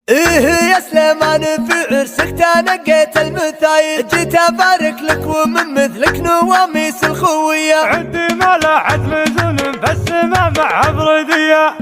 ايه يا سليمان في عرسك تنقيت المثايل، جيت ابارك لك ومن مثلك نواميس الخويه. عندي ملاحة مزون بالسما مع برديه،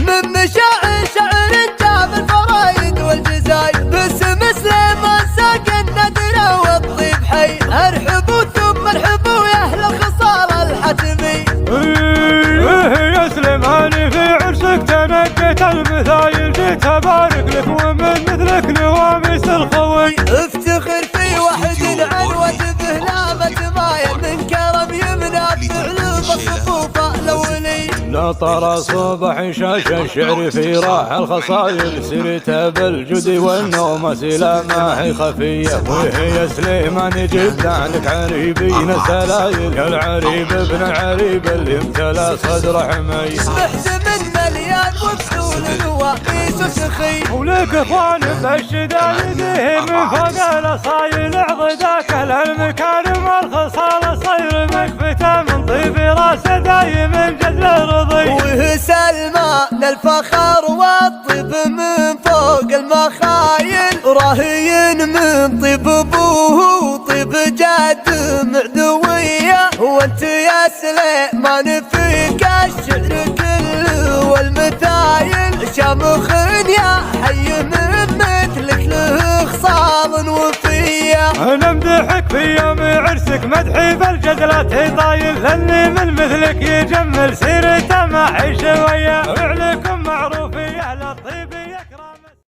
من مشاعر شعر جاب الفرايد والجزاير، باسم سليمان ساق الندره والطيب حي. ارحبوا ثم ارحبوا يا اهل الخصال الحتمي. ايه يا سليمان في عرسك تنقيت المثايل، جيت ابارك لك ومن مثلك نواميس الخوي. افتخر في واحد عنوة بهلامة مايل، من كرم يمنى بفعل بصفوفه الاولي. نطر صبح شاش الشعر في راح الخصايل، سيرته بالجود والنوم سلامه هي خفيه. وهي سليمان جبت عنك عريبين السلايل، العريب ابن العريب اللي امتلى صدر حمي. محزم مليان وبسول نواميس وسخي، ولك اخوان بالشدايد من فوق الاصايل. عضداك اهل المكارم والخصال صير مكفته، من طيب راسه دايم جزل رضي. وه سلمان الفخر والطيب من فوق المخايل، راهين من طيب ابوه طيب جد معدويه. وانت يا سليمان فيك الشعر كله والمثايل، شامخ يا حي من مثلك له خصال وفيه. انا امدحك في يوم عرسك مدحي بالجدلة طايل، لاني من مثلك يجمل سيرته معي شويه. وعليكم